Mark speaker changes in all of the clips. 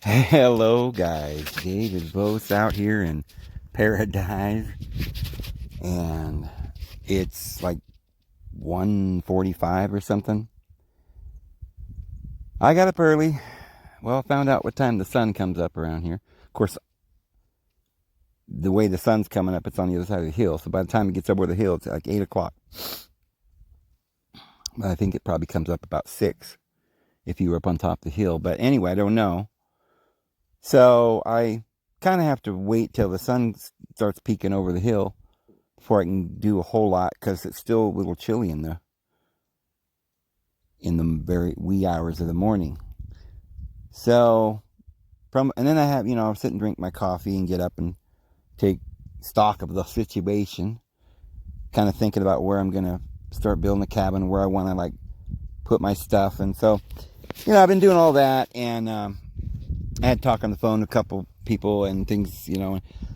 Speaker 1: Hello guys, David Bose out here in Paradise, and it's like 1:45 or something. I got up early. Well, found out what time the sun comes up around here. Of course, the way the sun's coming up, it's on the other side of the hill, so by the time it gets over the hill, it's like 8 o'clock. But I think it probably comes up about 6 if you were up on top of the hill. But anyway, I don't know. So I kind of have to wait till the sun starts peeking over the hill before I can do a whole lot, because it's still a little chilly in the very wee hours of the morning. So and then I have, I'll sit and drink my coffee and get up and take stock of the situation, kind of thinking about where I'm gonna start building the cabin, where I want to like put my stuff. And so, I've been doing all that, and I had talk on the phone to a couple people and things,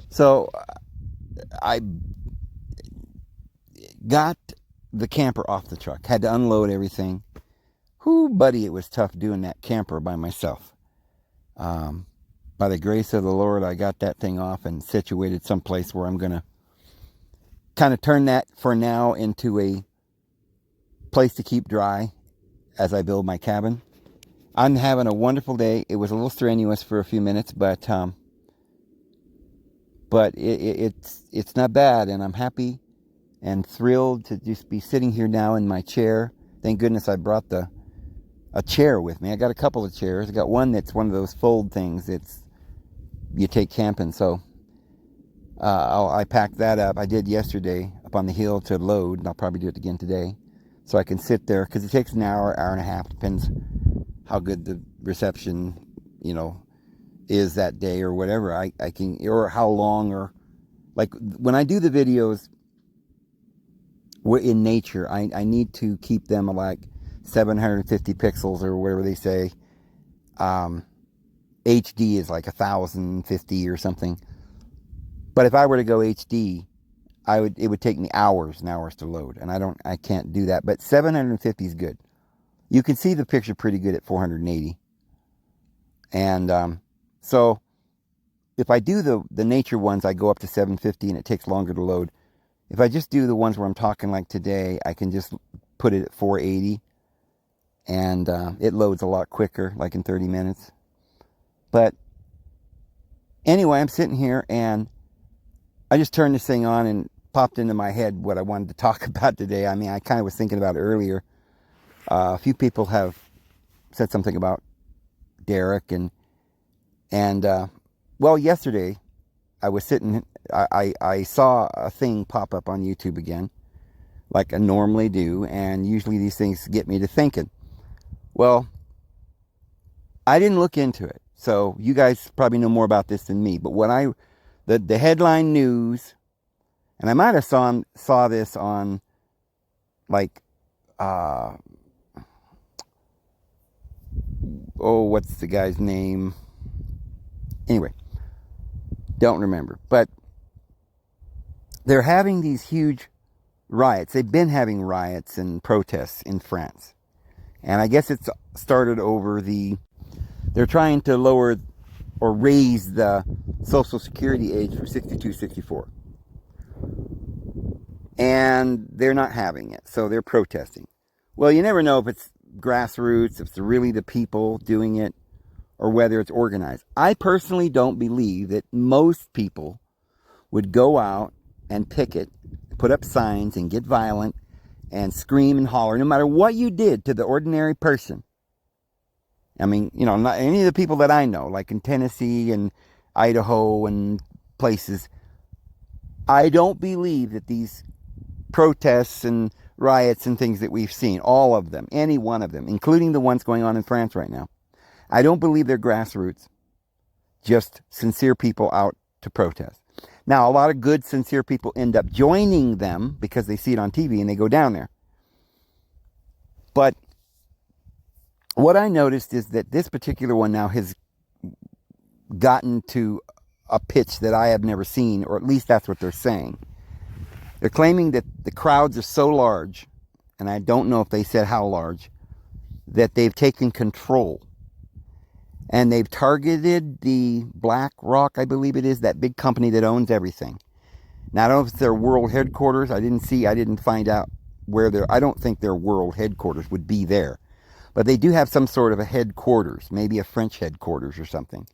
Speaker 1: so I got the camper off the truck, had to unload everything. Whoo, buddy, it was tough doing that camper by myself. By the grace of the Lord, I got that thing off and situated someplace where I'm going to kind of turn that for now into a place to keep dry as I build my cabin. I'm having a wonderful day. It was a little strenuous for a few minutes, but it's not bad, and I'm happy and thrilled to just be sitting here now in my chair. Thank goodness I brought a chair with me. I got a couple of chairs. I got one that's one of those fold things. You take camping, so I packed that up. I did yesterday up on the hill to load, and I'll probably do it again today, so I can sit there, because it takes an hour and a half, depends how good the reception, is that day or whatever. I can, or how long, or like when I do the videos in nature, I need to keep them like 750 pixels or whatever they say. HD is like 1050 or something. But if I were to go HD, it would take me hours and hours to load, and I can't do that. But 750 is good. You can see the picture pretty good at 480. And so if I do the nature ones, I go up to 750 and it takes longer to load. If I just do the ones where I'm talking like today, I can just put it at 480, and it loads a lot quicker, like in 30 minutes. But anyway, I'm sitting here, and I just turned this thing on and popped into my head what I wanted to talk about today. I mean, I kind of was thinking about it earlier. A few people have said something about Derek, and well, yesterday I was sitting, I saw a thing pop up on YouTube again, like I normally do, and usually these things get me to thinking. Well, I didn't look into it, so you guys probably know more about this than me, but the headline news, and I might have saw this on like what's the guy's name? Anyway, don't remember. But they're having these huge riots. They've been having riots and protests in France. And I guess it's started over they're trying to lower or raise the Social Security age from 62, 64. And they're not having it, so they're protesting. Well, you never know if it's grassroots, if it's really the people doing it, or whether it's organized. I personally don't believe that most people would go out and picket, put up signs and get violent and scream and holler, no matter what you did to the ordinary person. I mean, not any of the people that I know, like in Tennessee and Idaho and places. I don't believe that these protests and riots and things that we've seen, all of them, any one of them, including the ones going on in France right now, I don't believe they're grassroots, just sincere people out to protest. Now, a lot of good, sincere people end up joining them because they see it on TV and they go down there. But what I noticed is that this particular one now has gotten to a pitch that I have never seen, or at least that's what they're saying. They're claiming that the crowds are so large, and I don't know if they said how large, that they've taken control. And they've targeted the BlackRock, I believe it is, that big company that owns everything. Now, I don't know if it's their world headquarters. I didn't find out where I don't think their world headquarters would be there. But they do have some sort of a headquarters, maybe a French headquarters or something.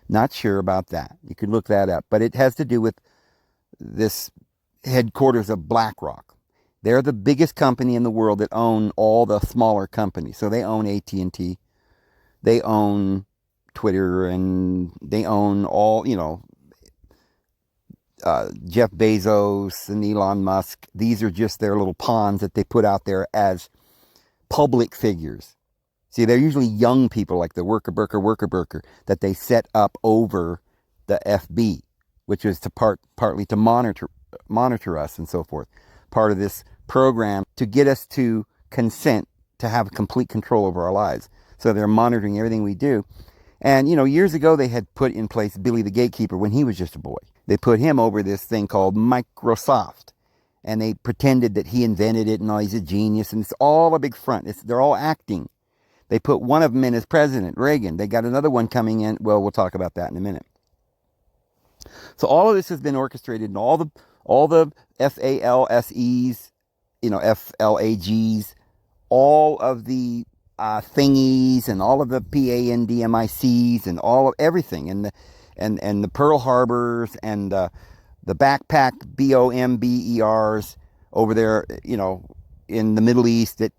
Speaker 1: Not sure about that. You could look that up. But it has to do with this headquarters of BlackRock. They're the biggest company in the world that own all the smaller companies. So they own AT&T. They own Twitter, and they own all, Jeff Bezos and Elon Musk. These are just their little pawns that they put out there as public figures. See, they're usually young people like the worker burker that they set up over the FB, which is to partly to monitor us and so forth. Part of this program to get us to consent to have complete control over our lives. So they're monitoring everything we do. And, years ago they had put in place Billy the Gatekeeper when he was just a boy. They put him over this thing called Microsoft. And they pretended that he invented it and he's a genius. And it's all a big front. They're all acting. They put one of them in as president, Reagan. They got another one coming in. Well, we'll talk about that in a minute. So all of this has been orchestrated, and all the FALSEs, FLAGs, all of the thingies, and all of the PANDMICs, and all of everything, and the Pearl Harbors, and the backpack BOMBERs over there, in the Middle East that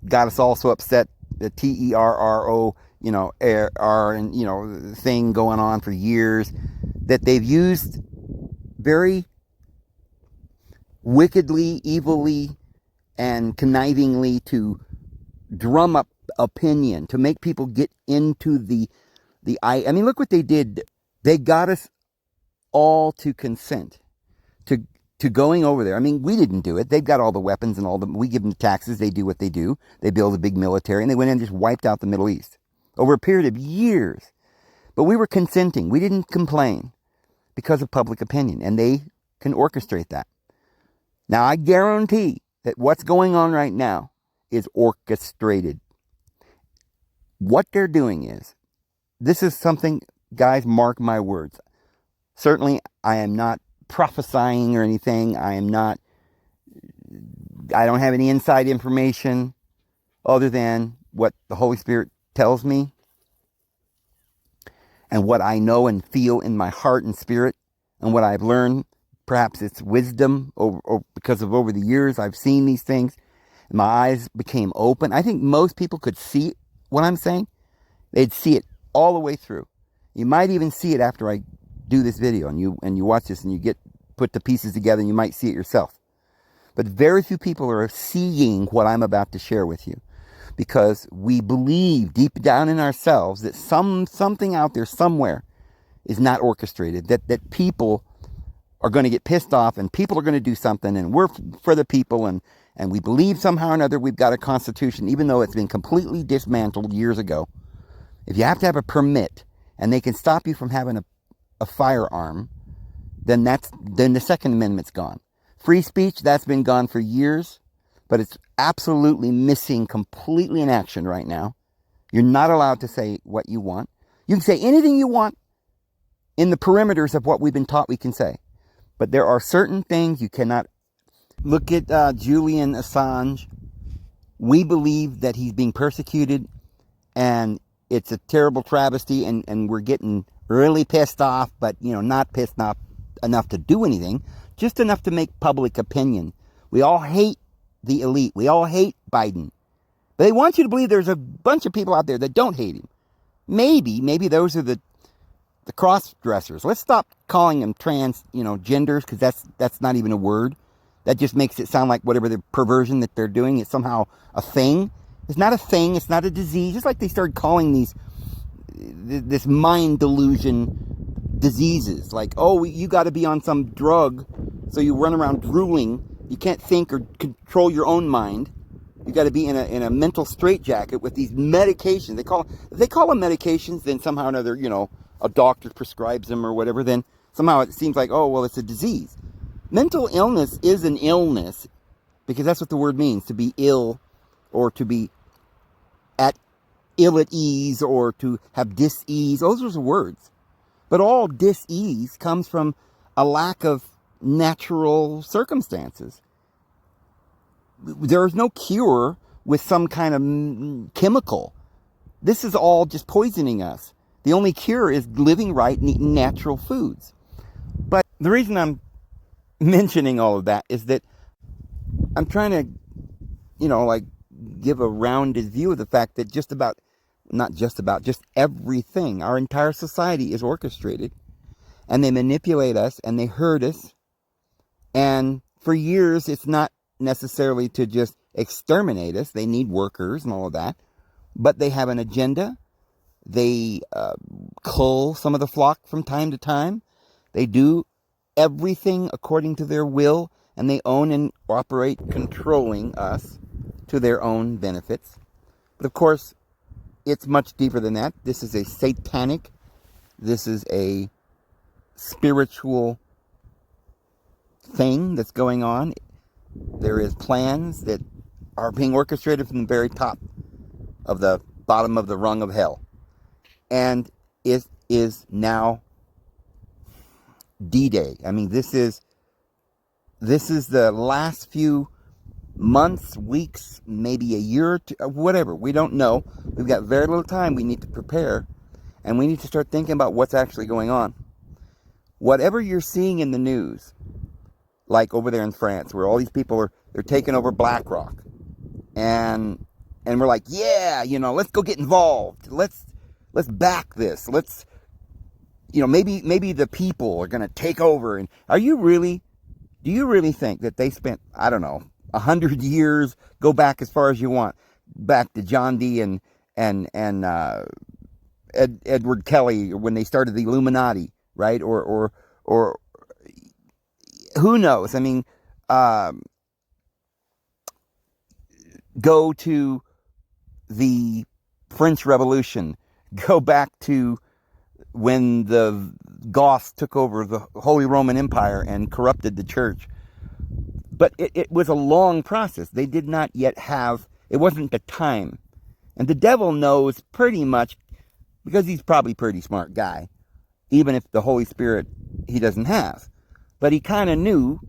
Speaker 1: got us all so upset. The TERRO, and thing going on for years, that they've used very wickedly, evilly, and connivingly to drum up opinion, to make people get into I mean, look what they did. They got us all to consent to going over there. I mean, we didn't do it. They've got all the weapons and we give them the taxes. They do what they do. They build a big military, and they went in and just wiped out the Middle East over a period of years. But we were consenting. We didn't complain because of public opinion, and they can orchestrate that. Now, I guarantee that what's going on right now is orchestrated. What they're doing is, this is something, guys, mark my words. Certainly, I am not prophesying or anything. I don't have any inside information other than what the Holy Spirit tells me and what I know and feel in my heart and spirit, and what I've learned. Perhaps it's wisdom, or because of over the years I've seen these things. And my eyes became open. I think most people could see what I'm saying. They'd see it all the way through. You might even see it after I do this video, and you watch this, and you put the pieces together, and you might see it yourself. But very few people are seeing what I'm about to share with you, because we believe deep down in ourselves that something out there somewhere is not orchestrated, that people are going to get pissed off, and people are going to do something, and we're for the people, and we believe somehow or another we've got a constitution, even though it's been completely dismantled years ago. If you have to have a permit, and they can stop you from having a firearm, then the Second Amendment's gone. Free speech, that's been gone for years, but it's absolutely missing completely in action right now. You're not allowed to say what you want. You can say anything you want in the perimeters of what we've been taught we can say. But there are certain things you cannot. Look at Julian Assange. We believe that he's being persecuted, and it's a terrible travesty, and we're getting really pissed off, but not pissed off enough to do anything, just enough to make public opinion. We all hate the elite. We all hate Biden. But they want you to believe there's a bunch of people out there that don't hate him. Maybe those are the cross-dressers. Let's stop calling them trans, genders, because that's not even a word. That just makes it sound like whatever the perversion that they're doing is somehow a thing. It's not a thing. It's not a disease. Just like they started calling this mind delusion diseases. Like, oh, you got to be on some drug, so you run around drooling. You can't think or control your own mind. You got to be in a mental straitjacket with these medications. If they call them medications, then somehow or another, a doctor prescribes them or whatever, then somehow it seems like, oh, well, it's a disease. Mental illness is an illness, because that's what the word means, to be ill, or to be at ill at ease or to have dis-ease. Those are words. But all dis-ease comes from a lack of natural circumstances. There is no cure with some kind of chemical. This is all just poisoning us. The only cure is living right and eating natural foods. But the reason I'm mentioning all of that is that I'm trying to, give a rounded view of the fact that just everything, our entire society is orchestrated, and they manipulate us and they hurt us. And for years, it's not necessarily to just exterminate us. They need workers and all of that, but they have an agenda. They cull some of the flock from time to time. They do everything according to their will, and they own and operate, controlling us to their own benefits. But of course, it's much deeper than that. This is a satanic, this is a spiritual thing that's going on. There is plans that are being orchestrated from the very top of the bottom of the rung of hell. And it is now D-Day. I mean, this is the last few months, weeks, maybe a year or two, whatever. We don't know. We've got very little time. We need to prepare, and we need to start thinking about what's actually going on. Whatever you're seeing in the news, like over there in France, where all these people they're taking over BlackRock, and we're like, yeah, let's go get involved. Let's back this. Let's, maybe the people are going to take over. And do you really think that they spent, I don't know, 100 years, go back as far as you want, back to John Dee and Edward Kelly when they started the Illuminati, right? Or who knows? I mean, go to the French Revolution, go back to when the Goths took over the Holy Roman Empire and corrupted the church. But it was a long process. They did not yet have, it wasn't the time. And the devil knows pretty much, because he's probably a pretty smart guy, even if the Holy Spirit he doesn't have. But he kind of knew,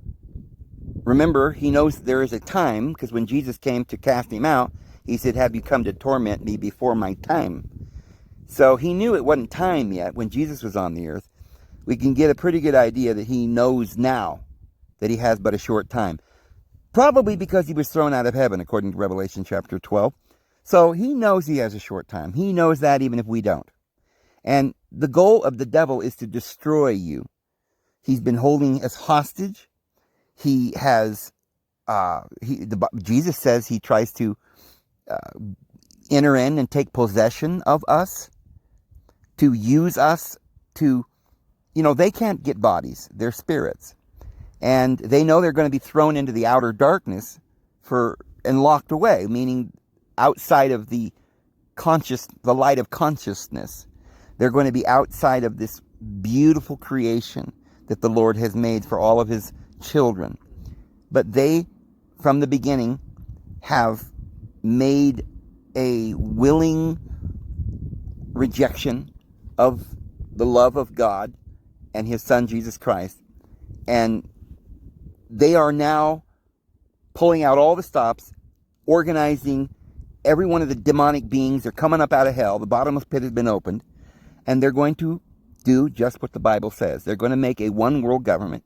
Speaker 1: remember, he knows there is a time, because when Jesus came to cast him out, he said, have you come to torment me before my time? So he knew it wasn't time yet when Jesus was on the earth. We can get a pretty good idea that he knows now that he has but a short time. Probably because he was thrown out of heaven, according to Revelation chapter 12. So he knows he has a short time. He knows that even if we don't. And the goal of the devil is to destroy you. He's been holding us hostage. He has, Jesus says he tries to enter in and take possession of us, to use us to, they can't get bodies. They're spirits. And they know they're going to be thrown into the outer darkness and locked away, meaning outside of the light of consciousness. They're going to be outside of this beautiful creation that the Lord has made for all of his children. But they, from the beginning, have made a willing rejection of the love of God and his Son, Jesus Christ. And they are now pulling out all the stops, organizing every one of the demonic beings. They're coming up out of hell. The bottomless pit has been opened. And they're going to do just what the Bible says. They're going to make a one world government.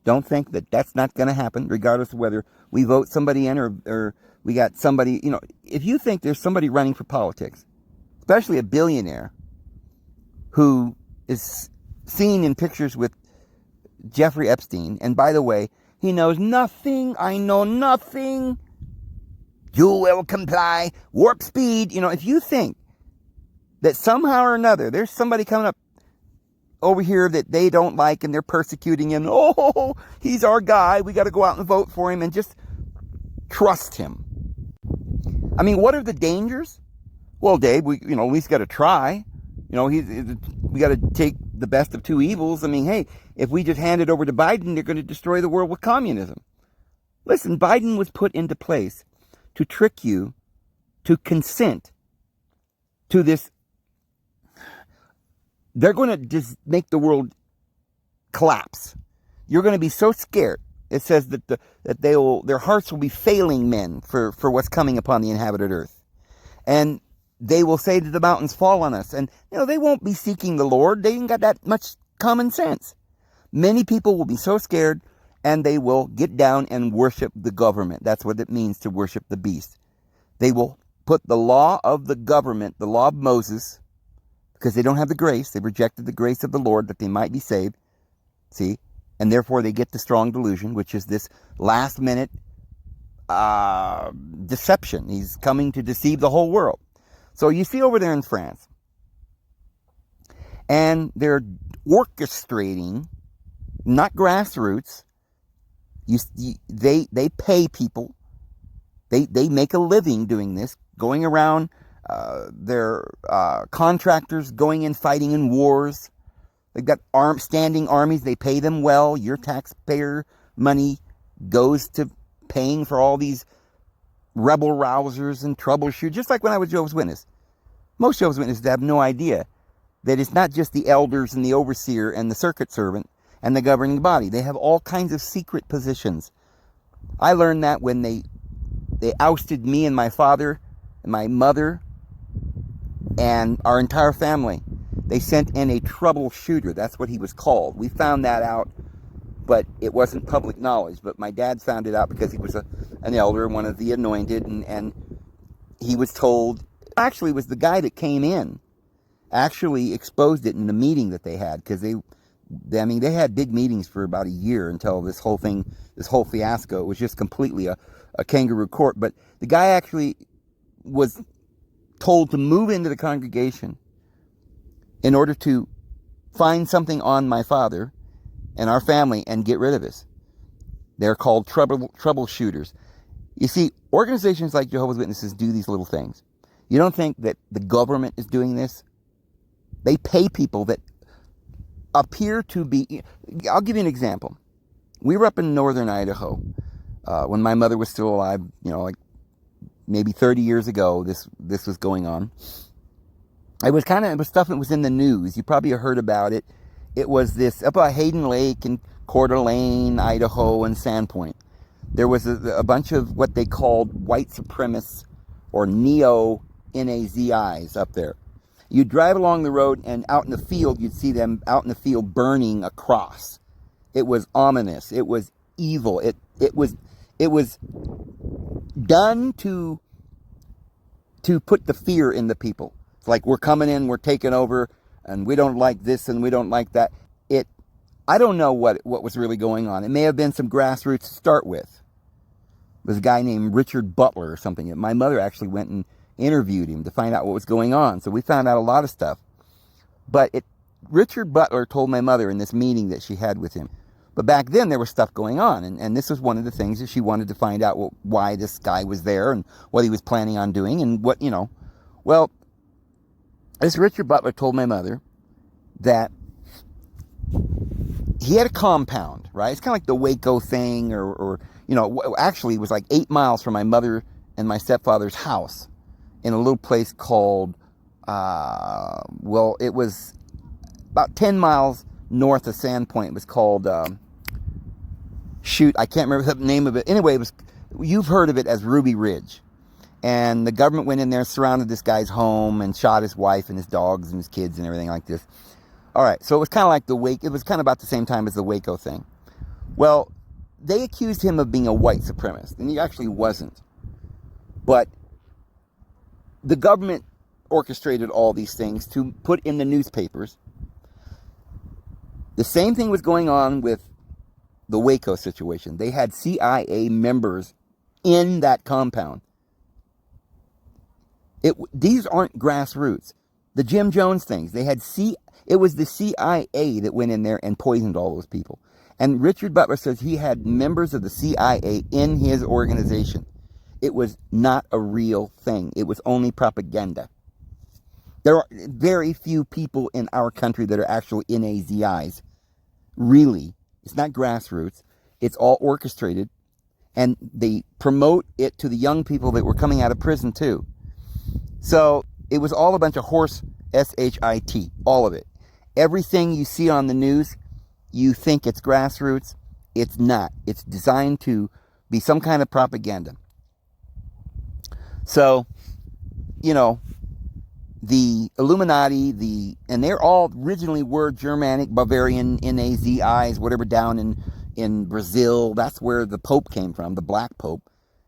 Speaker 1: Don't think that that's not going to happen, regardless of whether we vote somebody in or we got somebody, if you think there's somebody running for politics, especially a billionaire who is seen in pictures with Jeffrey Epstein, and by the way, he knows nothing, I know nothing, you will comply, warp speed. If you think that somehow or another there's somebody coming up over here that they don't like and they're persecuting him, oh, he's our guy, we got to go out and vote for him, and just trust him. I mean, what are the dangers? Well, Dave, we at least got to try. We got to take the best of two evils. I mean, hey, if we just hand it over to Biden, they're going to destroy the world with communism. Listen, Biden was put into place to trick you to consent to this. They're going to just make the world collapse. You're going to be so scared. It says that their hearts will be failing men for what's coming upon the inhabited earth. And they will say that the mountains fall on us. And, they won't be seeking the Lord. They ain't got that much common sense. Many people will be so scared, and they will get down and worship the government. That's what it means to worship the beast. They will put the law of the government, the law of Moses, because they don't have the grace. They rejected the grace of the Lord that they might be saved. See? And therefore they get the strong delusion, which is this last minute deception. He's coming to deceive the whole world. So you see over there in France, and they're orchestrating, not grassroots. They pay people. They make a living doing this, going around. They're contractors going in fighting in wars. They've got standing armies. They pay them well. Your taxpayer money goes to paying for all these rebel rousers and troubleshooters. Just like when I was Jehovah's Witness. Most Jehovah's Witnesses have no idea that it's not just the elders and the overseer and the circuit servant and the governing body. They have all kinds of secret positions. I learned that when they ousted me and my father and my mother and our entire family. They sent in a troubleshooter. That's what he was called. We found that out, but it wasn't public knowledge. But my dad found it out because he was an elder, one of the anointed, and he was told. Actually, it was the guy that came in, actually exposed it in the meeting that they had, because they had big meetings for about a year until this whole fiasco was just completely a kangaroo court. But the guy actually was told to move into the congregation in order to find something on my father and our family and get rid of us. They're called troubleshooters. You see, organizations like Jehovah's Witnesses do these little things. You don't think that the government is doing this? They pay people that appear to be... I'll give you an example. We were up in northern Idaho when my mother was still alive, like maybe 30 years ago, this was going on. It was stuff that was in the news. You probably heard about it. It was this up at Hayden Lake and Coeur d'Alene, Idaho, and Sandpoint. There was a bunch of what they called white supremacists or neo-Nazis up there. You'd drive along the road, and out in the field, you'd see them out in the field burning a cross. It was ominous. It was evil. It was done to put the fear in the people. It's like, we're coming in, we're taking over, and we don't like this and we don't like that. I don't know what was really going on. It may have been some grassroots to start with. It was a guy named Richard Butler or something. My mother actually went and interviewed him to find out what was going on. So we found out a lot of stuff. But Richard Butler told my mother in this meeting that she had with him. But back then there was stuff going on. And this was one of the things that she wanted to find out why this guy was there and what he was planning on doing and what, Well, this Richard Butler told my mother that he had a compound, right? It's kind of like the Waco thing or actually it was like 8 miles from my mother and my stepfather's house in a little place called, it was about 10 miles north of Sandpoint. It was called, I can't remember the name of it. Anyway, you've heard of it as Ruby Ridge. And the government went in there, surrounded this guy's home, and shot his wife and his dogs and his kids and everything like this. All right, so it was kind of like it was kind of about the same time as the Waco thing. Well, they accused him of being a white supremacist, and he actually wasn't. But the government orchestrated all these things to put in the newspapers. The same thing was going on with the Waco situation. They had CIA members in that compound. These aren't grassroots. The Jim Jones things, it was the CIA that went in there and poisoned all those people. And Richard Butler says he had members of the CIA in his organization. It was not a real thing. It was only propaganda. There are very few people in our country that are actual NAZIs. Really. It's not grassroots. It's all orchestrated. And they promote it to the young people that were coming out of prison too. So it was all a bunch of horse, S-H-I-T, all of it. Everything you see on the news, you think it's grassroots. It's not. It's designed to be some kind of propaganda. So, you know, the Illuminati, and they're all originally were Germanic, Bavarian, Nazis, whatever, down in Brazil. That's where the Pope came from, the Black Pope.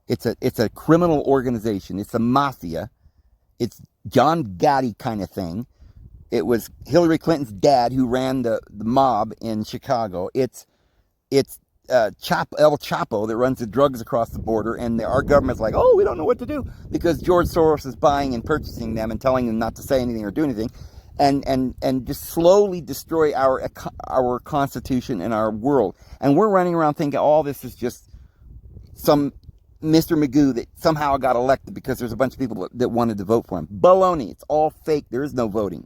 Speaker 1: It's a criminal organization. It's a mafia. It's John Gotti kind of thing. It was Hillary Clinton's dad who ran the mob in Chicago. It's El Chapo that runs the drugs across the border, and our government's like, oh, we don't know what to do because George Soros is buying and purchasing them and telling them not to say anything or do anything, and just slowly destroy our Constitution and our world. And we're running around thinking all this is just some Mr. Magoo that somehow got elected because there's a bunch of people that wanted to vote for him. Baloney. It's all fake. There is no voting.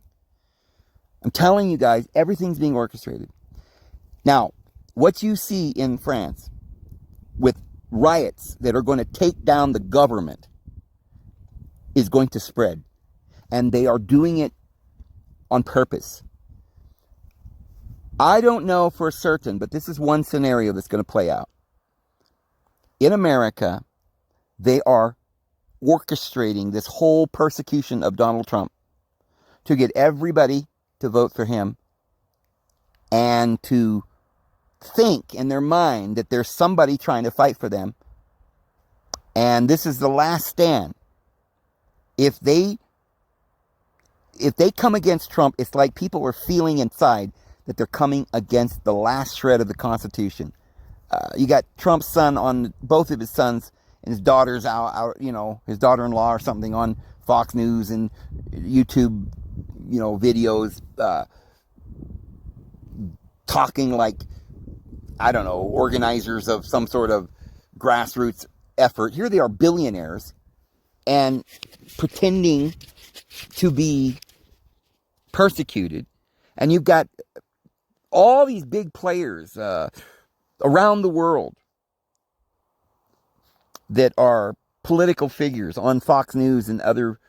Speaker 1: I'm telling you guys, everything's being orchestrated. Now, what you see in France with riots that are going to take down the government is going to spread. And they are doing it on purpose. I don't know for certain, but this is one scenario that's going to play out. In America, they are orchestrating this whole persecution of Donald Trump to get everybody to vote for him and to think in their mind that there's somebody trying to fight for them. And this is the last stand. If they come against Trump, it's like people are feeling inside that they're coming against the last shred of the Constitution. You got Trump's son on, both of his sons and his daughters out, his daughter-in-law or something on Fox News and YouTube, videos, talking like, I don't know, organizers of some sort of grassroots effort. Here they are, billionaires, and pretending to be persecuted. And you've got all these big players around the world that are political figures on Fox News and other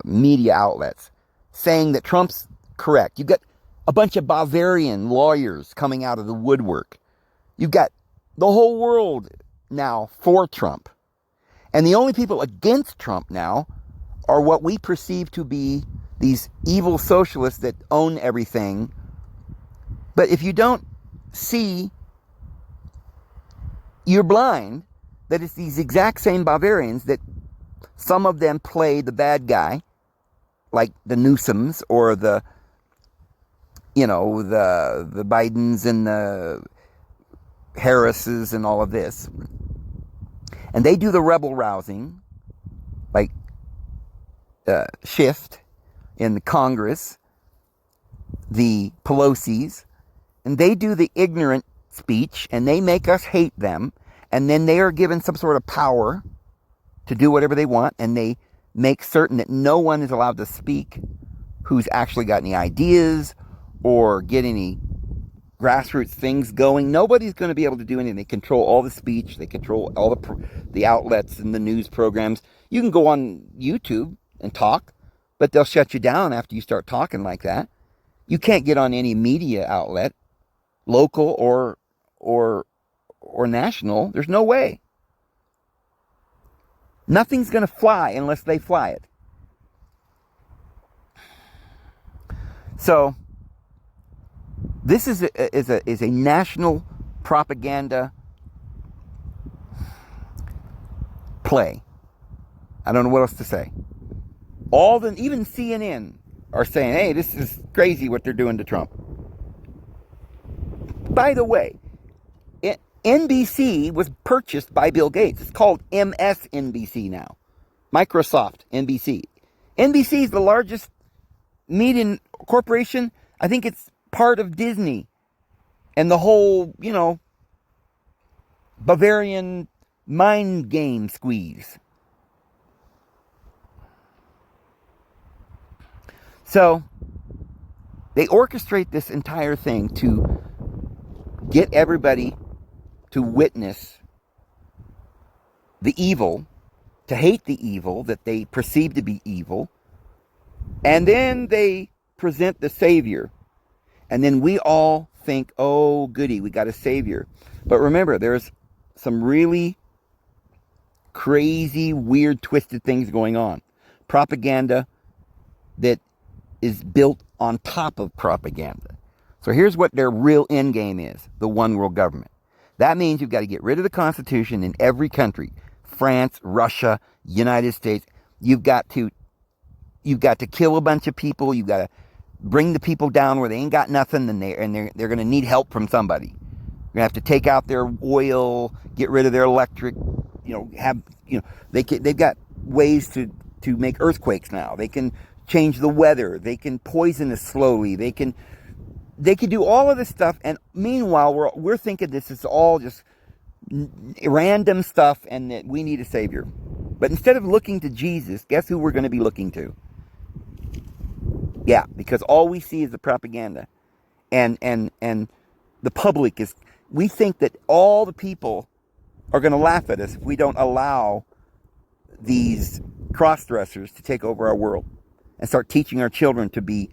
Speaker 1: media outlets saying that Trump's correct. You've got a bunch of Bavarian lawyers coming out of the woodwork. You've got the whole world now for Trump. And the only people against Trump now are what we perceive to be these evil socialists that own everything. But if you don't see, you're blind, that it's these exact same Bavarians that some of them play the bad guy, like the Newsoms or the Bidens and the Harrises and all of this. And they do the rebel rousing, like Schiff in the Congress, the Pelosi's, and they do the ignorant speech, and they make us hate them, and then they are given some sort of power to do whatever they want, and they make certain that no one is allowed to speak who's actually got any ideas or get any grassroots things going. Nobody's going to be able to do anything. They control all the speech. They control all the outlets and the news programs. You can go on YouTube and talk, but they'll shut you down after you start talking like that. You can't get on any media outlet, local or national. There's no way. Nothing's going to fly unless they fly it. So this is a national propaganda play. I don't know what else to say. Even CNN are saying, hey, this is crazy what they're doing to Trump. By the way, NBC was purchased by Bill Gates. It's called MSNBC now. Microsoft NBC. NBC is the largest media corporation. I think it's part of Disney. And the whole, Bavarian mind game squeeze. So, they orchestrate this entire thing to get everybody to witness the evil to hate the evil that they perceive to be evil, and then they present the Savior. And then we all think, oh, goody, we got a Savior. But remember, there's some really crazy, weird, twisted things going on. Propaganda that is built on top of propaganda. So here's what their real end game is: the one world government. That means you've got to get rid of the Constitution in every country. France, Russia, United States. You've got to kill a bunch of people. You've got to bring the people down where they ain't got nothing, and they're going to need help from somebody. You're going to have to take out their oil, get rid of their electric. They've got ways to make earthquakes now. They can change the weather. They can poison us slowly. They can do all of this stuff. And meanwhile, we're thinking this is all just random stuff and that we need a Savior. But instead of looking to Jesus, guess who we're going to be looking to? Yeah, because all we see is the propaganda. And the public is, we think that all the people are going to laugh at us if we don't allow these cross-dressers to take over our world and start teaching our children to be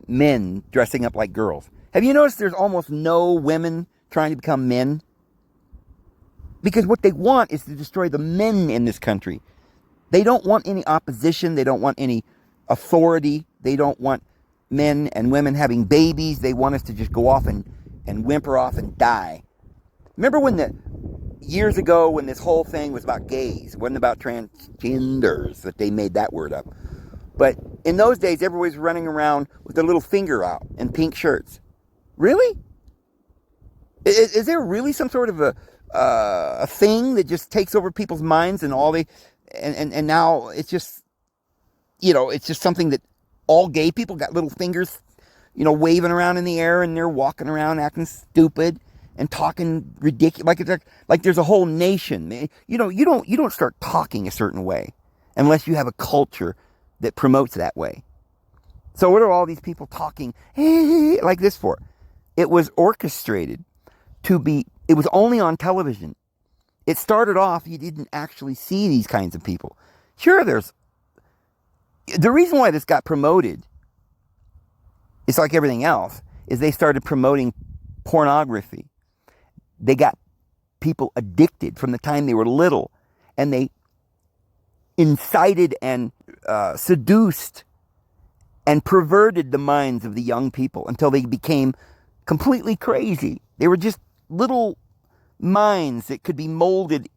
Speaker 1: men dressing up like girls. Have you noticed there's almost no women trying to become men? Because what they want is to destroy the men in this country. They don't want any opposition. They don't want any authority. They don't want men and women having babies. They want us to just go off and whimper off and die. Remember years ago when this whole thing was about gays? It wasn't about transgenders, that they made that word up. But in those days, everybody was running around with their little finger out in pink shirts. Really? Is there really some sort of a thing that just takes over people's minds and and now it's just, it's just something that all gay people got little fingers, waving around in the air, and they're walking around acting stupid and talking ridiculous, like there's a whole nation. You don't start talking a certain way unless you have a culture that promotes that way. So what are all these people talking like this for? It was orchestrated it was only on television. It started off, you didn't actually see these kinds of people. Sure, the reason why this got promoted, it's like everything else, is they started promoting pornography. They got people addicted from the time they were little, and they incited and seduced and perverted the minds of the young people until they became completely crazy. They were just little minds that could be molded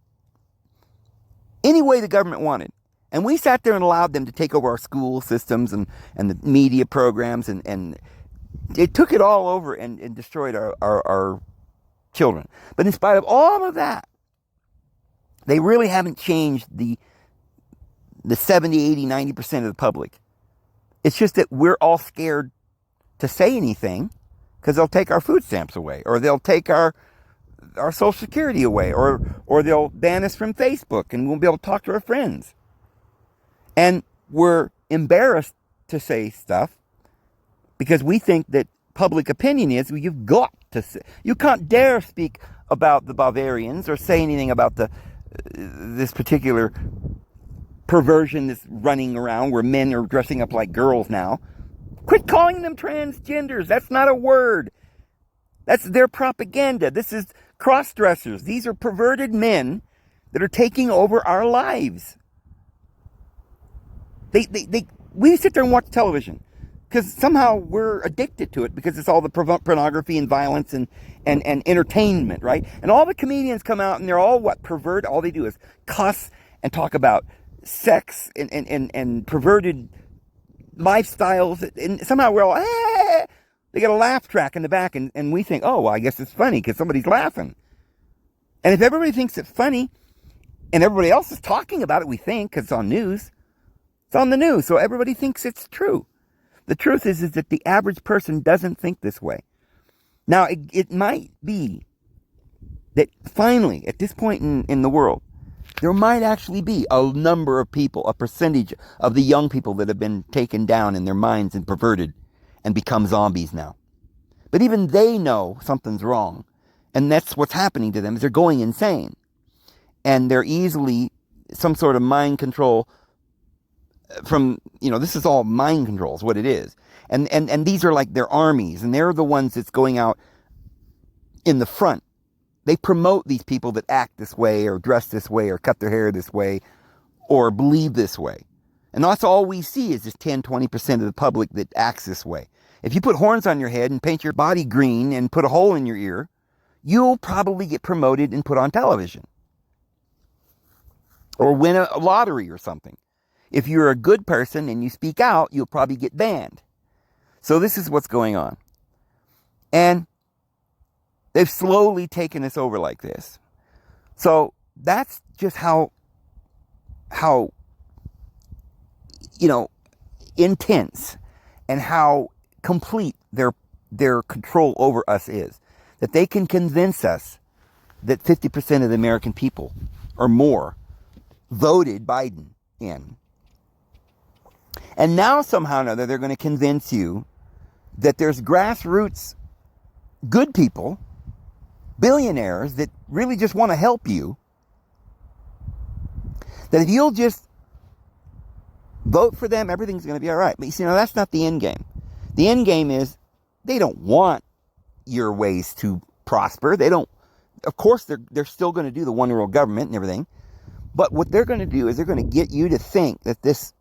Speaker 1: any way the government wanted. And we sat there and allowed them to take over our school systems and the media programs, and it took it all over and destroyed our children. But in spite of all of that, they really haven't changed the 70, 80, 90% of the public. It's just that we're all scared to say anything because they'll take our food stamps away, or they'll take our Social Security away, or they'll ban us from Facebook and we won't be able to talk to our friends. And we're embarrassed to say stuff because we think that public opinion is, well, you've got to say. You can't dare speak about the Bavarians or say anything about this particular perversion that's running around where men are dressing up like girls now. Quit calling them transgenders. That's not a word. That's their propaganda. This is cross-dressers. These are perverted men that are taking over our lives. We sit there and watch television because somehow we're addicted to it because it's all the pornography and violence and entertainment, right? And all the comedians come out and they're all pervert. All they do is cuss and talk about sex and perverted lifestyles, and somehow we're all they got a laugh track in the back, and we think, oh, well, I guess it's funny because somebody's laughing. And if everybody thinks it's funny and everybody else is talking about it, we think, because it's on news, it's on the news, so everybody thinks it's true. The truth is that the average person doesn't think this way. Now, it might be that finally, at this point in the world, there might actually be a number of people, a percentage of the young people that have been taken down in their minds and perverted and become zombies now. But even they know something's wrong. And that's what's happening to them, is they're going insane. and they're easily some sort of mind control from, this is all mind control is what it is. And these are like their armies, and they're the ones that's going out in the front. They promote these people that act this way or dress this way or cut their hair this way or believe this way. And that's all we see is just 10-20% of the public that acts this way. If you put horns on your head and paint your body green and put a hole in your ear, you'll probably get promoted and put on television. Or win a lottery or something. If you're a good person and you speak out, you'll probably get banned. So this is what's going on. And they've slowly taken us over like this. So that's just how intense and how complete their control over us is. That they can convince us that 50% of the American people or more voted Biden in. And now somehow or another they're going to convince you that there's grassroots good people, billionaires that really just want to help you, that if you'll just vote for them, everything's going to be all right. But you see, now that's not the end game. The end game is they don't want your ways to prosper. They don't, of course, they're still going to do the one world government and everything. But what they're going to do is they're going to get you to think that this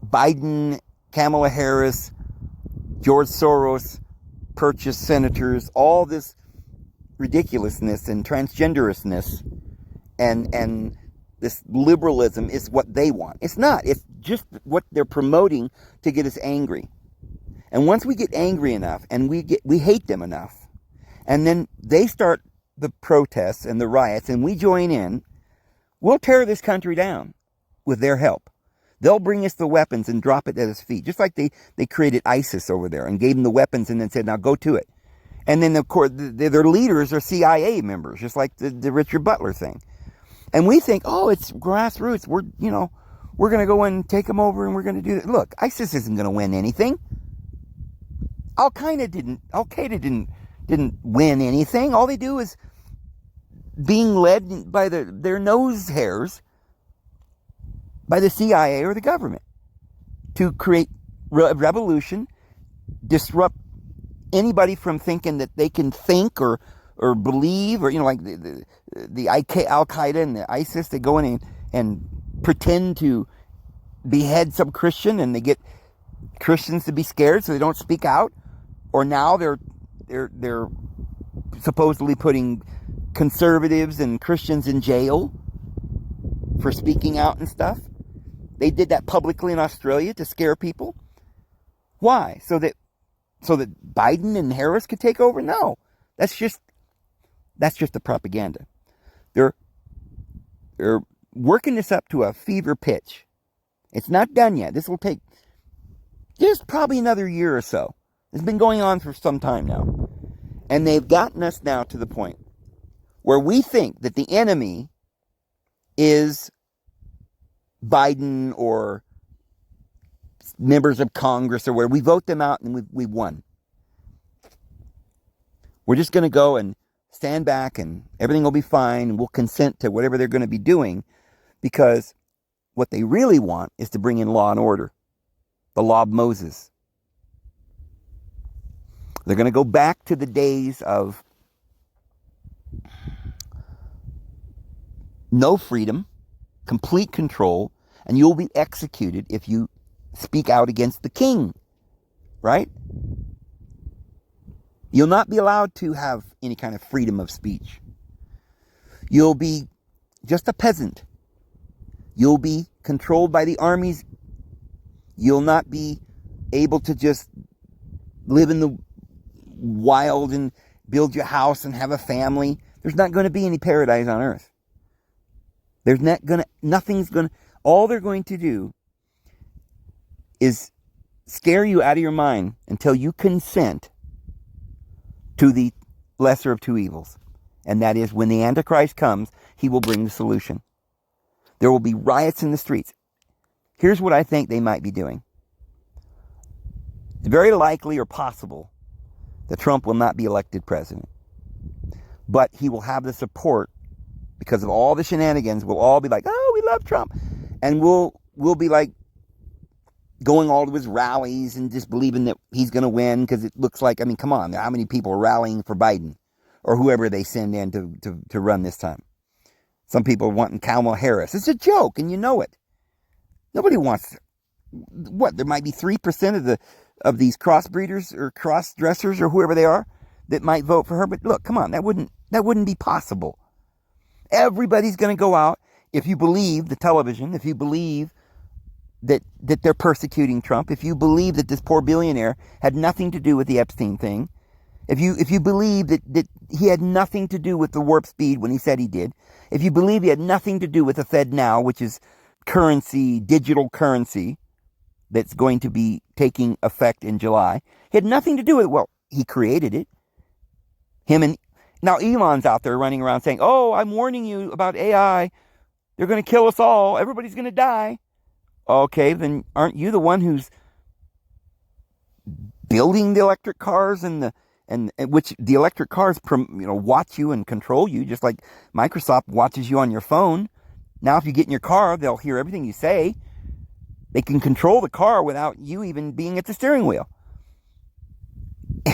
Speaker 1: Biden, Kamala Harris, George Soros, purchased senators, all this ridiculousness and transgenderousness and this liberalism is what they want. It's not. It's just what they're promoting to get us angry. And once we get angry enough and we hate them enough, and then they start the protests and the riots and we join in, we'll tear this country down with their help. They'll bring us the weapons and drop it at his feet. Just like they created ISIS over there and gave them the weapons and then said, now go to it. And then, of course, their leaders are CIA members, just like the Richard Butler thing. And we think, oh, it's grassroots. We're going to go and take them over and we're going to do that. Look, ISIS isn't going to win anything. Al-Qaeda didn't win anything. All they do is being led by their nose hairs by the CIA or the government to create revolution, disrupt anybody from thinking that they can think or believe, or like the Al-Qaeda and the ISIS. They go in and pretend to behead some Christian, and they get Christians to be scared so they don't speak out. Or now they're supposedly putting conservatives and Christians in jail for speaking out and stuff. They did that publicly in Australia to scare people. Why? So that Biden and Harris could take over? No. That's just the propaganda. They're working this up to a fever pitch. It's not done yet. This will take just probably another year or so. It's been going on for some time now. And they've gotten us now to the point where we think that the enemy is Biden or members of Congress or where we vote them out and we've won. We're just going to go and stand back and everything will be fine and we'll consent to whatever they're going to be doing, because what they really want is to bring in law and order, the law of Moses. They're going to go back to the days of no freedom, complete control, and you'll be executed if you speak out against the king, right? You'll not be allowed to have any kind of freedom of speech. You'll be just a peasant. You'll be controlled by the armies. You'll not be able to just live in the wild and build your house and have a family. There's not going to be any paradise on earth. All they're going to do is scare you out of your mind until you consent to the lesser of two evils. And that is, when the Antichrist comes, he will bring the solution. There will be riots in the streets. Here's what I think they might be doing. It's very likely or possible that Trump will not be elected president. But he will have the support because of all the shenanigans. We'll all be like, oh, we love Trump. And we'll be like going all to his rallies and just believing that he's going to win because it looks like, I mean, come on, how many people are rallying for Biden or whoever they send in to run this time? Some people are wanting Kamala Harris. It's a joke, and you know it. Nobody wants, what, there might be 3% of these crossbreeders or cross-dressers or whoever they are that might vote for her. But look, come on, that wouldn't be possible. Everybody's going to go out. If you believe the television, if you believe that they're persecuting Trump, if you believe that this poor billionaire had nothing to do with the Epstein thing, if you believe that he had nothing to do with the warp speed when he said he did, if you believe he had nothing to do with the Fed now, which is currency, digital currency, that's going to be taking effect in July, he had nothing to do with it. Well, he created it. Now Elon's out there running around saying, oh, I'm warning you about AI. They're going to kill us all. Everybody's going to die. Okay, then aren't you the one who's building the electric cars and which the electric cars, watch you and control you, just like Microsoft watches you on your phone. Now, if you get in your car, they'll hear everything you say. They can control the car without you even being at the steering wheel.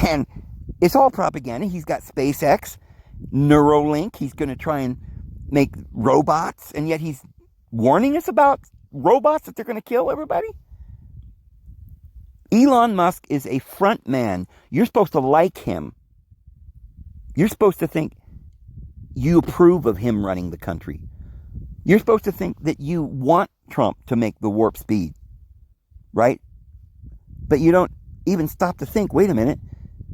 Speaker 1: And it's all propaganda. He's got SpaceX, Neuralink. He's going to try and make robots, and yet he's warning us about robots that they're going to kill everybody. Elon Musk is a front man. You're supposed to like him. You're supposed to think you approve of him running the country. You're supposed to think that you want Trump to make the warp speed, right? But you don't even stop to think, wait a minute,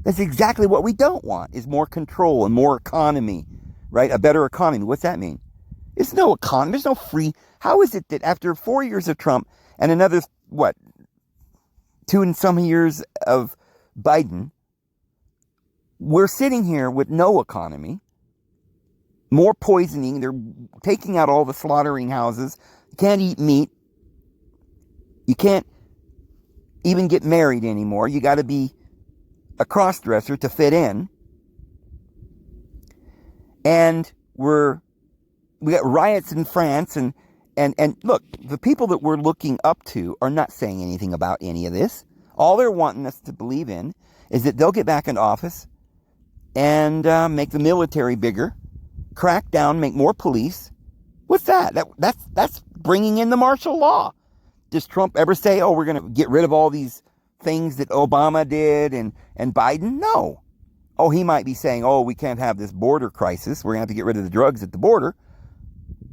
Speaker 1: that's exactly what we don't want, is more control and more economy, right? A better economy. What's that mean? There's no economy. There's no free. How is it that after 4 years of Trump and another, 2 and some years of Biden, we're sitting here with no economy, more poisoning. They're taking out all the slaughtering houses. You can't eat meat. You can't even get married anymore. You got to be a cross-dresser to fit in. And we got riots in France, and look, the people that we're looking up to are not saying anything about any of this. All they're wanting us to believe in is that they'll get back in office and make the military bigger, crack down, make more police. What's that? That's bringing in the martial law. Does Trump ever say, oh, we're going to get rid of all these things that Obama did and Biden? No. Oh, he might be saying, oh, we can't have this border crisis. We're going to have to get rid of the drugs at the border.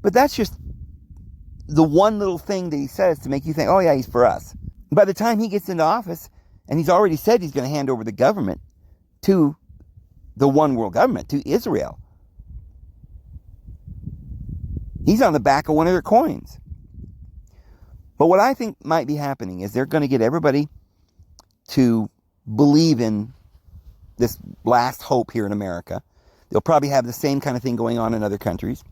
Speaker 1: But that's just the one little thing that he says to make you think, oh, yeah, he's for us. By the time he gets into office, and he's already said he's going to hand over the government to the one world government, to Israel. He's on the back of one of their coins. But what I think might be happening is they're going to get everybody to believe in this last hope here in America. They'll probably have the same kind of thing going on in other countries.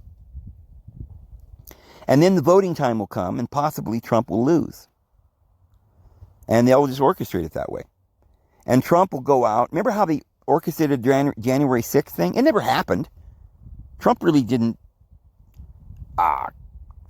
Speaker 1: And then the voting time will come, and possibly Trump will lose. And they'll just orchestrate it that way. And Trump will go out. Remember how they orchestrated January 6th thing? It never happened. Trump really didn't.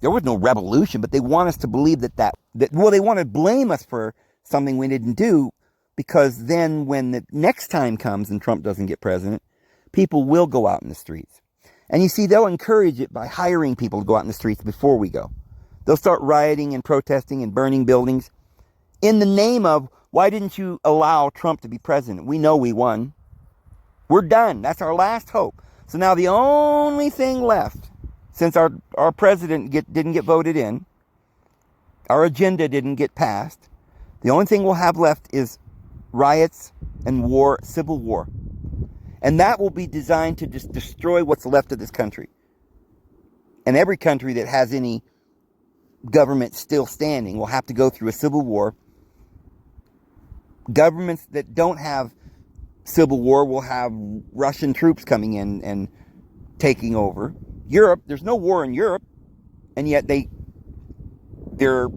Speaker 1: There was no revolution, but they want us to believe that they want to blame us for something we didn't do, because then when the next time comes and Trump doesn't get president, people will go out in the streets. And you see, they'll encourage it by hiring people to go out in the streets before we go. They'll start rioting and protesting and burning buildings in the name of, why didn't you allow Trump to be president? We know we won. We're done. That's our last hope. So now the only thing left, since our president didn't get voted in, our agenda didn't get passed, the only thing we'll have left is riots and war, civil war. And that will be designed to just destroy what's left of this country. And every country that has any government still standing will have to go through a civil war. Governments that don't have civil war will have Russian troops coming in and taking over. Europe, there's no war in Europe, and yet they're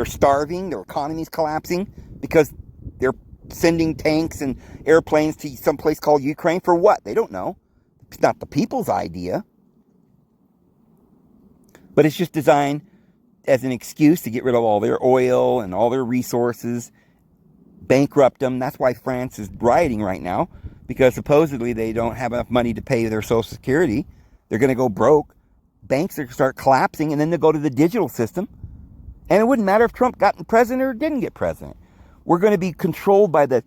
Speaker 1: starving, their economy's collapsing because they're sending tanks and airplanes to some place called Ukraine for what? They don't know. It's not the people's idea. But it's just designed as an excuse to get rid of all their oil and all their resources, bankrupt them. That's why France is rioting right now, because supposedly they don't have enough money to pay their Social Security. They're going to go broke. Banks are going to start collapsing, and then they'll go to the digital system. And it wouldn't matter if Trump got president or didn't get president. We're going to be controlled by the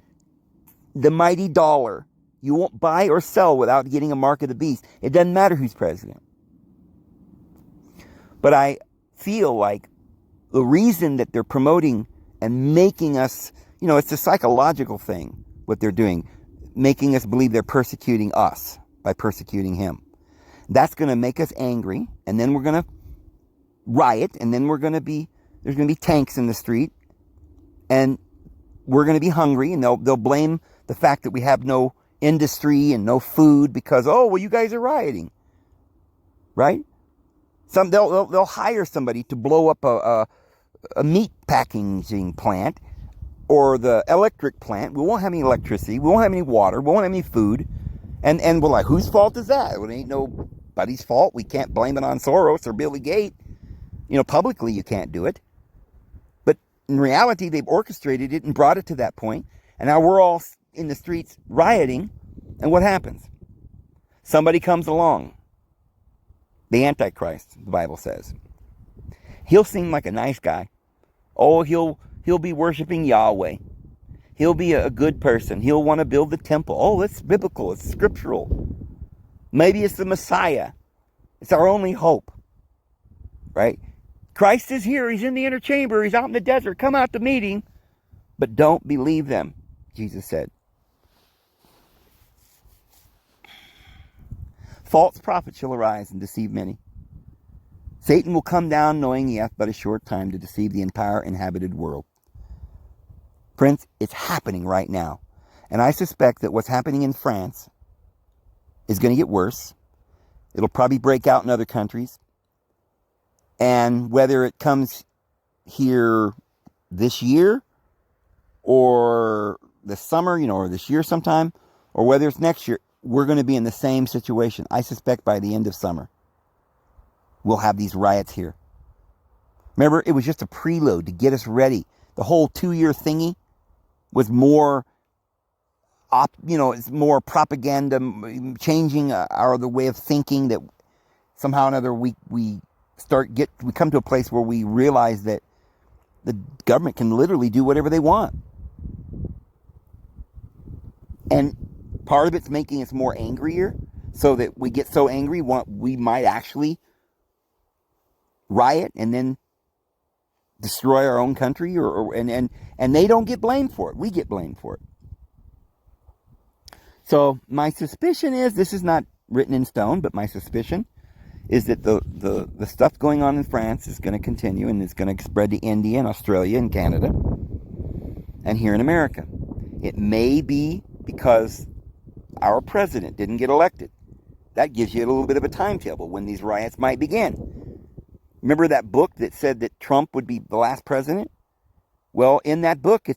Speaker 1: mighty dollar. You won't buy or sell without getting a mark of the beast. It doesn't matter who's president. But I feel like the reason that they're promoting and making us, it's a psychological thing, what they're doing, making us believe they're persecuting us by persecuting him. That's going to make us angry, and then we're going to riot, and then there's going to be tanks in the street, and we're going to be hungry, and they'll blame the fact that we have no industry and no food because, you guys are rioting, right? They'll hire somebody to blow up a meat packaging plant or the electric plant. We won't have any electricity. We won't have any water. We won't have any food. And we're like, whose fault is that? Well, it ain't nobody's fault. We can't blame it on Soros or Billy Gates. Publicly you can't do it. But in reality, they've orchestrated it and brought it to that point. And now we're all in the streets rioting. And what happens? Somebody comes along. The Antichrist, the Bible says. He'll seem like a nice guy. He'll be worshiping Yahweh. He'll be a good person. He'll want to build the temple. It's biblical. It's scriptural. Maybe it's the Messiah. It's our only hope. Right? Christ is here. He's in the inner chamber. He's out in the desert. Come out to meet him. But don't believe them, Jesus said. False prophets shall arise and deceive many. Satan will come down knowing he hath but a short time to deceive the entire inhabited world. Friends, it's happening right now. And I suspect that what's happening in France is going to get worse. It'll probably break out in other countries. And whether it comes here this year or this summer, or this year sometime, or whether it's next year, we're going to be in the same situation. I suspect by the end of summer, we'll have these riots here. Remember, it was just a prelude to get us ready. The whole 2-year thingy was more, it's more propaganda, changing the way of thinking that somehow or another we come to a place where we realize that the government can literally do whatever they want. And part of it's making us more angrier, so that we get so angry we might actually riot and then destroy our own country, and they don't get blamed for it. We get blamed for it. So my suspicion is, this is not written in stone, but my suspicion is that the stuff going on in France is going to continue, and it's going to spread to India and Australia and Canada and here in America. It may be because our president didn't get elected. That gives you a little bit of a timetable when these riots might begin. Remember that book that said that Trump would be the last president? Well, in that book,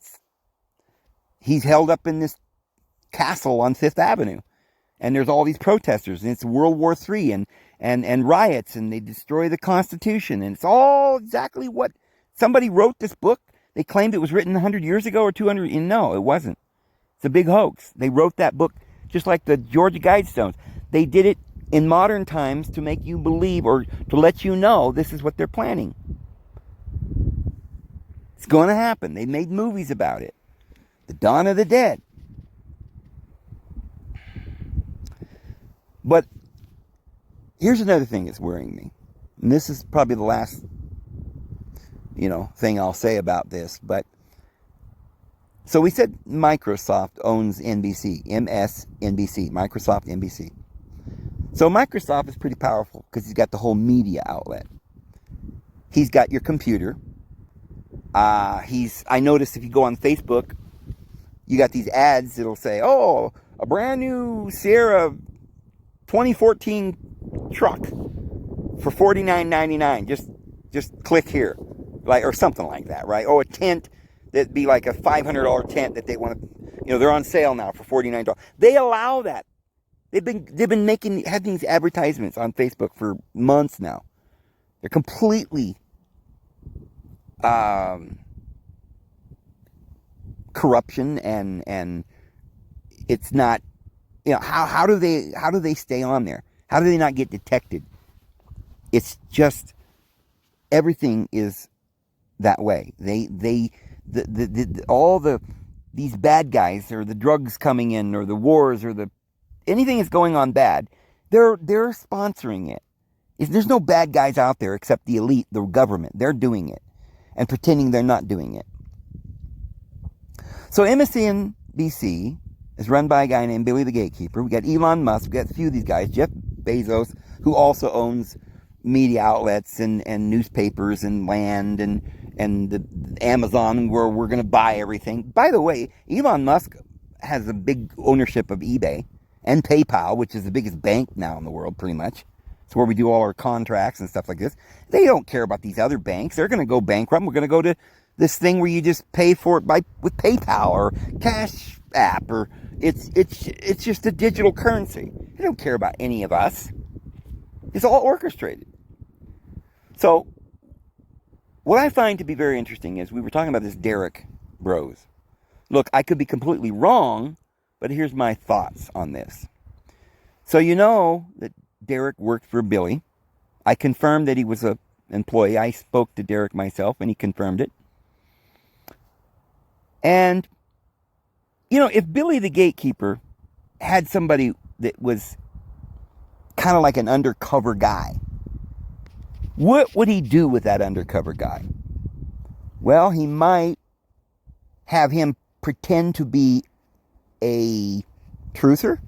Speaker 1: he's held up in this castle on Fifth Avenue. And there's all these protesters. And it's World War III and riots. And they destroy the Constitution. And it's all exactly what somebody wrote this book. They claimed it was written 100 years ago or 200. And no, it wasn't. It's a big hoax. They wrote that book just like the Georgia Guidestones. They did it in modern times to make you believe, or to let you know this is what they're planning. It's going to happen. They made movies about it. The Dawn of the Dead. But here's another thing that's worrying me. And this is probably the last, thing I'll say about this. But so we said Microsoft owns NBC, MSNBC, Microsoft NBC. So Microsoft is pretty powerful because he's got the whole media outlet. He's got your computer. I noticed if you go on Facebook, you got these ads that'll say, a brand new Sierra 2014 truck for $49.99. Just click here, or something like that, right? A tent that'd be like a $500 tent that they want to, they're on sale now for $49. They allow that. They've been having these advertisements on Facebook for months now. They're completely corruption, and it's not, how do they stay on there? How do they not get detected? It's just, everything is that way. These bad guys, or the drugs coming in, or the wars, or anything that's going on bad, they're sponsoring it. There's no bad guys out there except the elite, the government. They're doing it and pretending they're not doing it. So MSNBC is run by a guy named Billy the Gatekeeper. We got Elon Musk. We got a few of these guys. Jeff Bezos, who also owns media outlets and newspapers and land and the Amazon, where we're going to buy everything. By the way, Elon Musk has a big ownership of eBay and PayPal, which is the biggest bank now in the world, pretty much. It's where we do all our contracts and stuff like this. They don't care about these other banks. They're going to go bankrupt. We're going to go to this thing where you just pay for it with PayPal or Cash App, or it's just a digital currency. They don't care about any of us. It's all orchestrated. So what I find to be very interesting is, we were talking about this Derek Bros. Look, I could be completely wrong, but here's my thoughts on this. So that Derek worked for Billy. I confirmed that he was an employee. I spoke to Derek myself, and he confirmed it. And, if Billy the Gatekeeper had somebody that was kind of like an undercover guy, what would he do with that undercover guy? Well, he might have him pretend to be a truther.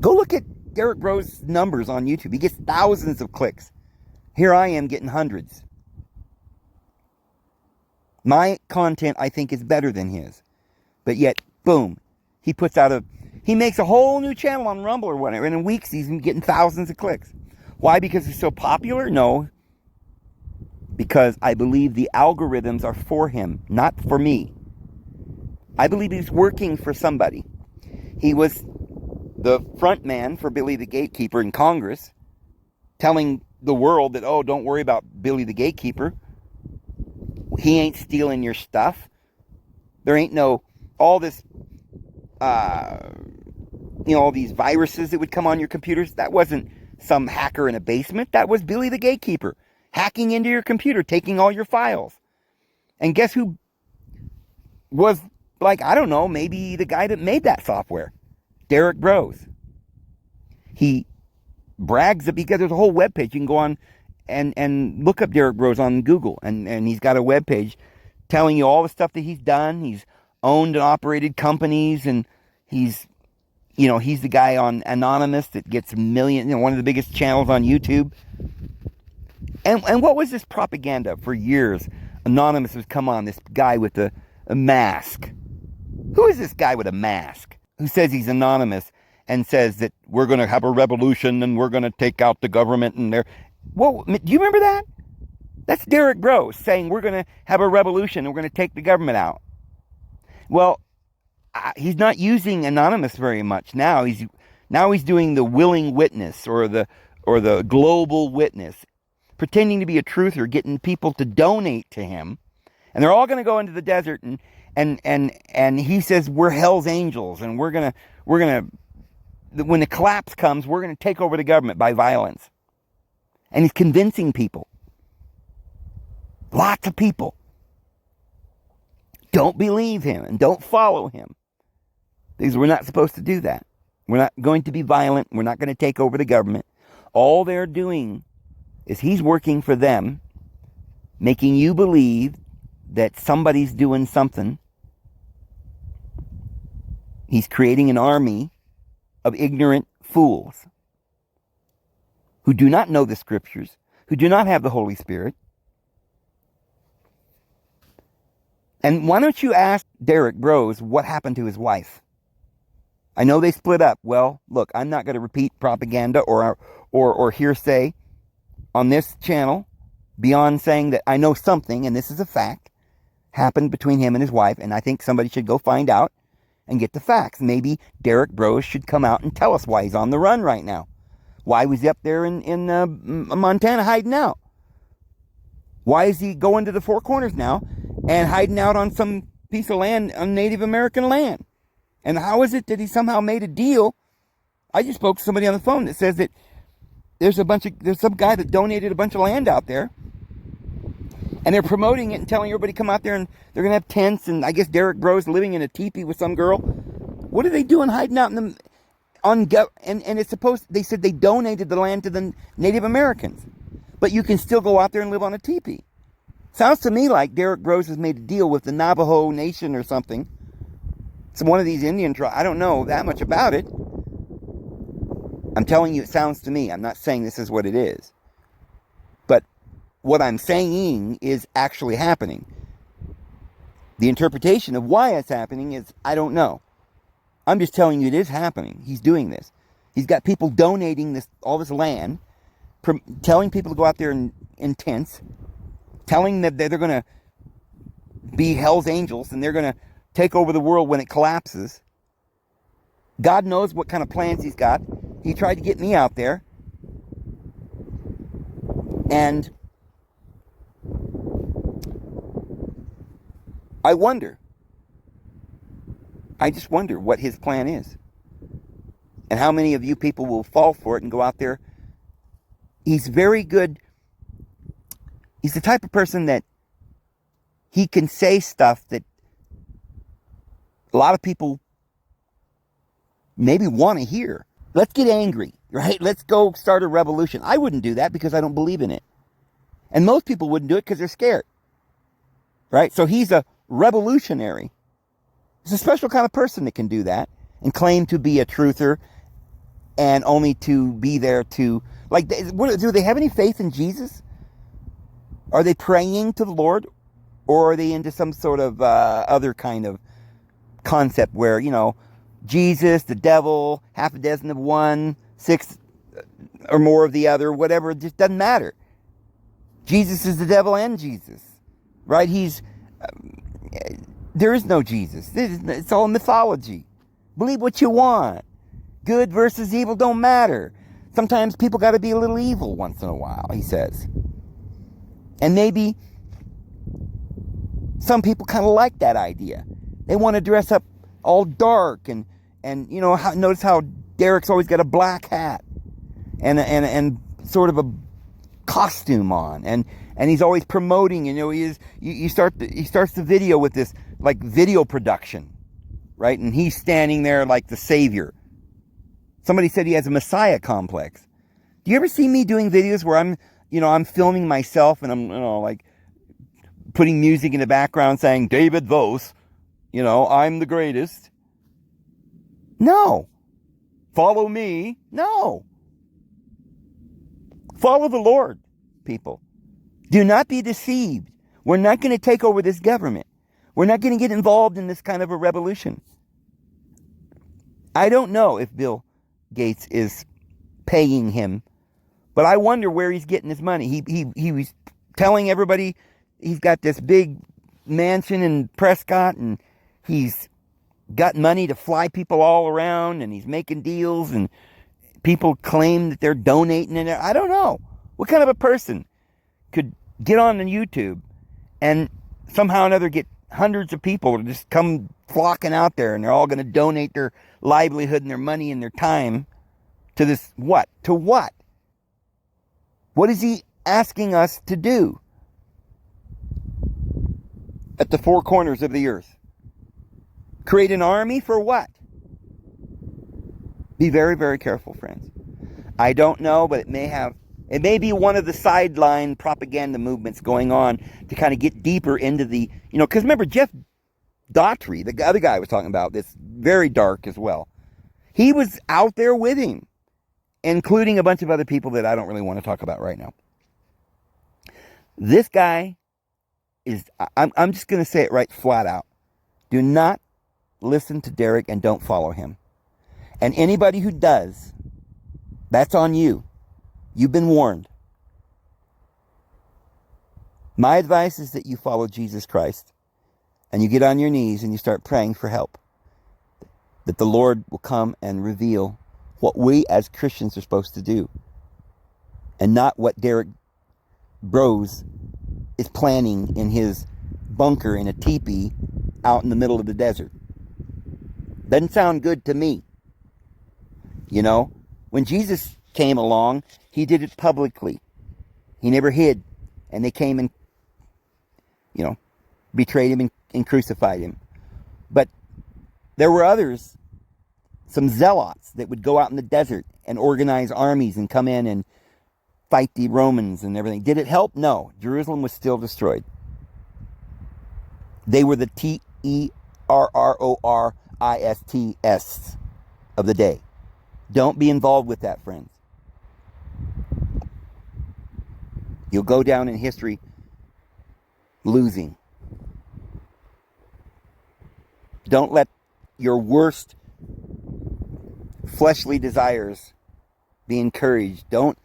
Speaker 1: Go look at Derek Bros' numbers on YouTube. He gets thousands of clicks. Here I am getting hundreds. My content, I think, is better than his. But yet, boom, he makes a whole new channel on Rumble or whatever, and in weeks he's getting thousands of clicks. Why? Because he's so popular? No. Because I believe the algorithms are for him, not for me. I believe he's working for somebody. He was the front man for Billy the Gatekeeper in Congress, telling the world that, oh, don't worry about Billy the Gatekeeper. He ain't stealing your stuff. There ain't all this, all these viruses that would come on your computers. That wasn't some hacker in a basement. That was Billy the Gatekeeper hacking into your computer, taking all your files. And guess who was, I don't know, maybe the guy that made that software? Derek Bros. He brags that, because there's a whole webpage. You can go on and look up Derek Bros on Google, and he's got a webpage telling you all the stuff that he's done. He's owned and operated companies, and he's the guy on Anonymous that gets millions, one of the biggest channels on YouTube. And what was this propaganda for years? Anonymous has come on, this guy with a mask. Who is this guy with a mask who says he's anonymous and says that we're going to have a revolution and we're going to take out the government? And do you remember that? That's Derek Bros saying we're going to have a revolution and we're going to take the government out. Well, he's not using Anonymous very much now. He's doing the willing witness or the global witness, pretending to be a truther, getting people to donate to him, and they're all going to go into the desert, and he says we're Hell's Angels, and we're gonna when the collapse comes, we're gonna take over the government by violence, and he's convincing people. Lots of people don't believe him and don't follow him, because we're not supposed to do that. We're not going to be violent. We're not going to take over the government. All they're doing is he's working for them, making you believe that somebody's doing something. He's creating an army of ignorant fools who do not know the scriptures, who do not have the Holy Spirit. And why don't you ask Derek Bros what happened to his wife? I know they split up. Well, look, I'm not going to repeat propaganda or hearsay on this channel beyond saying that I know something, and this is a fact, happened between him and his wife, and I think somebody should go find out and get the facts. Maybe Derek Bros should come out and tell us why he's on the run right now. Why was he up there in Montana hiding out? Why is he going to the Four Corners now and hiding out on some piece of land, on Native American land? And how is it that he somehow made a deal? I just spoke to somebody on the phone that says that there's some guy that donated a bunch of land out there, and they're promoting it and telling everybody to come out there, and they're gonna have tents, and I guess Derek Bro's living in a teepee with some girl. What are they doing hiding out in the and it's supposed, they said they donated the land to the Native Americans, but you can still go out there and live on a teepee. Sounds to me like Derek Bros has made a deal with the Navajo Nation or something. It's one of these Indian tribes. I don't know that much about it. I'm telling you, it sounds to me. I'm not saying this is what it is. But what I'm saying is actually happening. The interpretation of why it's happening is, I don't know. I'm just telling you it is happening. He's doing this. He's got people donating all this land, telling people to go out there in tents, telling them that they're going to be Hell's Angels and they're going to take over the world when it collapses. God knows what kind of plans he's got. He tried to get me out there. And I just wonder what his plan is. And how many of you people will fall for it and go out there. He's very good. He's the type of person that he can say stuff that a lot of people maybe want to hear. Let's get angry, right? Let's go start a revolution. I wouldn't do that because I don't believe in it. And most people wouldn't do it because they're scared, right? So he's a revolutionary. He's a special kind of person that can do that and claim to be a truther and only to be there to, like, do they have any faith in Jesus? Are they praying to the Lord? Or are they into some sort of other kind of concept where, Jesus, the devil, half a dozen of one, 6 or more of the other, whatever, it just doesn't matter. Jesus is the devil and Jesus, right? There is no Jesus. It's all mythology. Believe what you want. Good versus evil don't matter. Sometimes people got to be a little evil once in a while, he says. And maybe some people kind of like that idea. They want to dress up all dark and notice how Derek's always got a black hat and sort of a costume on, and he's always promoting. He starts the video with this like video production, right? And he's standing there like the savior. Somebody said he has a messiah complex. Do you ever see me doing videos where I'm filming myself and I'm like putting music in the background saying David Vos, I'm the greatest? No. Follow me? No. Follow the Lord, people. Do not be deceived. We're not going to take over this government. We're not going to get involved in this kind of a revolution. I don't know if Bill Gates is paying him, but I wonder where he's getting his money. He was telling everybody he's got this big mansion in Prescott and he's got money to fly people all around and he's making deals and people claim that they're donating and I don't know. What kind of a person could get on YouTube and somehow or another get hundreds of people to just come flocking out there and they're all going to donate their livelihood and their money and their time to this what? To what? What is he asking us to do at the four corners of the earth? Create an army for what? Be very, very careful, friends. I don't know, but it may be one of the sideline propaganda movements going on to kind of get deeper into the, because remember Jeff Daughtry, the other guy I was talking about, that's very dark as well. He was out there with him, including a bunch of other people that I don't really want to talk about right now. This guy is, I'm just going to say it right flat out. Do not listen to Derek and don't follow him. And anybody who does, that's on you. You've been warned. My advice is that you follow Jesus Christ and you get on your knees and you start praying for help. That the Lord will come and reveal what we as Christians are supposed to do, and not what Derek Bros is planning in his bunker in a teepee out in the middle of the desert. Doesn't sound good to me. You know, when Jesus came along, he did it publicly. He never hid. And they came and, you know, betrayed him and crucified him. But there were others, some zealots, that would go out in the desert and organize armies and come in and fight the Romans and everything. Did it help? No. Jerusalem was still destroyed. They were the terrorists of the day. Don't be involved with that, friends. You'll go down in history losing. Don't let your worst fleshly desires be encouraged. Don't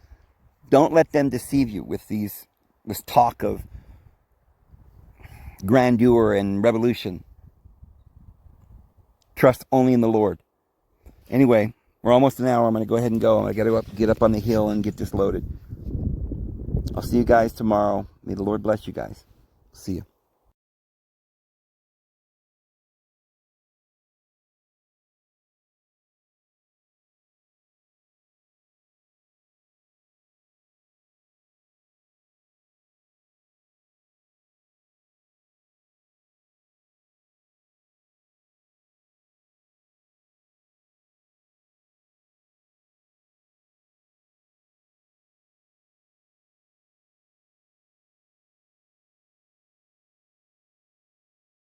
Speaker 1: let them deceive you with this talk of grandeur and revolution. Trust only in the Lord. Anyway, we're almost an hour. I'm going to go ahead and go. I got to get up on the hill and get this loaded. I'll see you guys tomorrow. May the Lord bless you guys. See you.